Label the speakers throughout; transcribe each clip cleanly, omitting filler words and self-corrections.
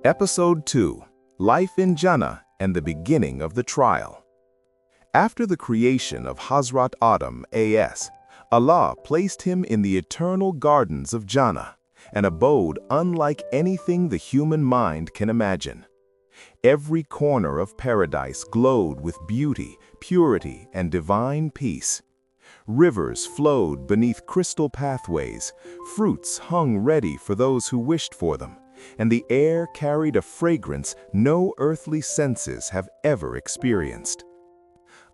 Speaker 1: Episode 2: Life in Jannah and the Beginning of the Trial. After the creation of Hazrat Adam as, Allah placed him in the eternal gardens of Jannah, an abode unlike anything the human mind can imagine. Every corner of paradise glowed with beauty, purity, and divine peace. Rivers flowed beneath crystal pathways, fruits hung ready for those who wished for them, and the air carried a fragrance no earthly senses have ever experienced.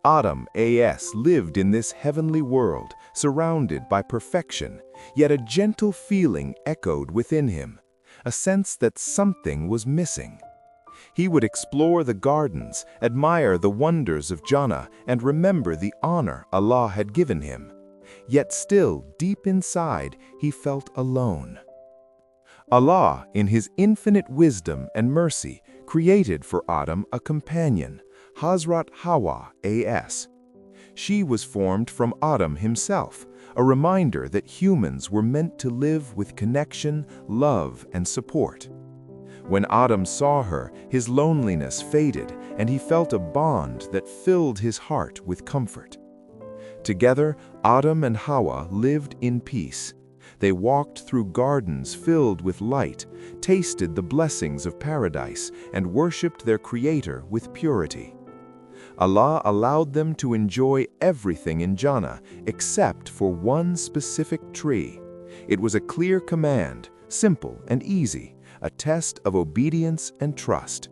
Speaker 1: Adam as lived in this heavenly world, surrounded by perfection, yet a gentle feeling echoed within him, a sense that something was missing. He would explore the gardens, admire the wonders of Jannah, and remember the honor Allah had given him. Yet still, deep inside, he felt alone. Allah, in His infinite wisdom and mercy, created for Adam a companion, Hazrat Hawwa as. She was formed from Adam himself, a reminder that humans were meant to live with connection, love, and support. When Adam saw her, his loneliness faded, and he felt a bond that filled his heart with comfort. Together, Adam and Hawwa lived in peace. They walked through gardens filled with light, tasted the blessings of paradise, and worshipped their Creator with purity. Allah allowed them to enjoy everything in Jannah except for one specific tree. It was a clear command, simple and easy, a test of obedience and trust.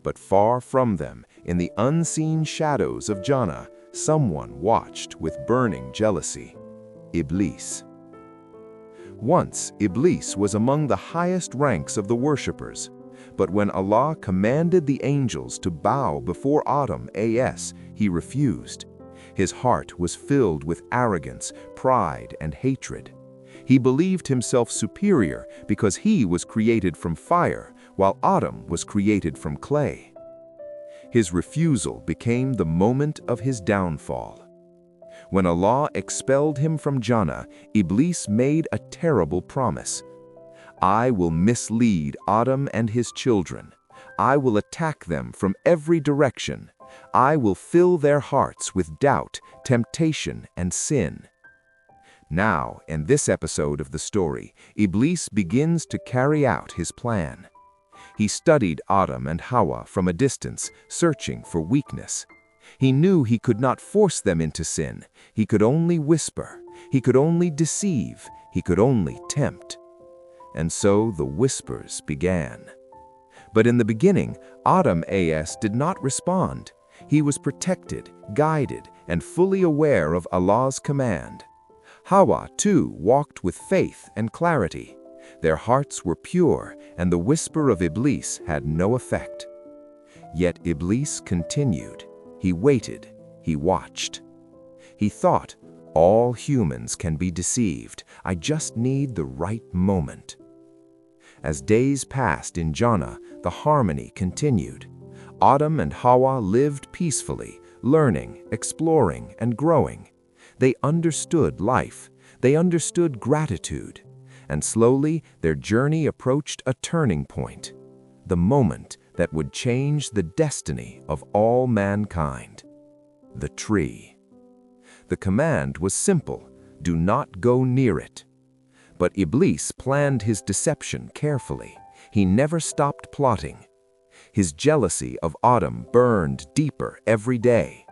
Speaker 1: But far from them, in the unseen shadows of Jannah, someone watched with burning jealousy: Iblis. Once, Iblis was among the highest ranks of the worshippers, but when Allah commanded the angels to bow before Adam as, he refused. His heart was filled with arrogance, pride, and hatred. He believed himself superior because he was created from fire, while Adam was created from clay. His refusal became the moment of his downfall. When Allah expelled him from Jannah, Iblis made a terrible promise: "I will mislead Adam and his children. I will attack them from every direction. I will fill their hearts with doubt, temptation, and sin." Now, in this episode of the story, Iblis begins to carry out his plan. He studied Adam and Hawwa from a distance, searching for weakness. He knew he could not force them into sin. He could only whisper. He could only deceive. He could only tempt. And so the whispers began. But in the beginning, Adam as did not respond. He was protected, guided, and fully aware of Allah's command. Hawwa, too, walked with faith and clarity. Their hearts were pure, and the whisper of Iblis had no effect. Yet Iblis continued. He waited. He watched. He thought, "All humans can be deceived. I just need the right moment." As days passed in Jannah, the harmony continued. Adam and Hawwa lived peacefully, learning, exploring, and growing. They understood life. They understood gratitude. And slowly, their journey approached a turning point, the moment that would change the destiny of all mankind: the tree. The command was simple: do not go near it. But Iblis planned his deception carefully. He never stopped plotting. His jealousy of Adam burned deeper every day.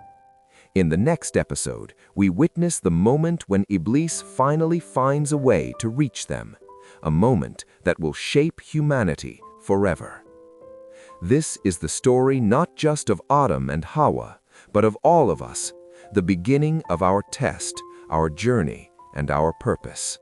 Speaker 1: In the next episode, we witness the moment when Iblis finally finds a way to reach them, a moment that will shape humanity forever. This is the story not just of Adam and Hawwa, but of all of us, the beginning of our test, our journey, and our purpose.